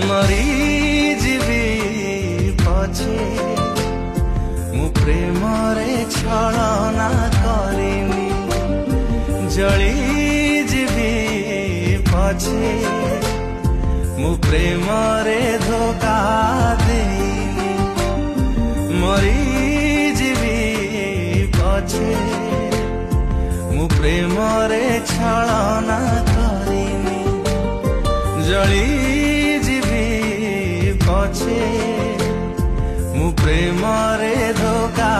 ମରିଯିବି ପଛେ ମୁଁ ପ୍ରେମରେ ଛଳନା କରିନି, ଜଳିଯିବି ପଛେ ମୁଁ ପ୍ରେମରେ ଧୋକା ଦେଇନି, ମରିଯିବି ପଛେ ମୁଁ ପ୍ରେମରେ ଛଳନା କରିନି, ଜଳିଯିବି ପଛେ ମୁଁ ପ୍ରେମରେ ଧୋକା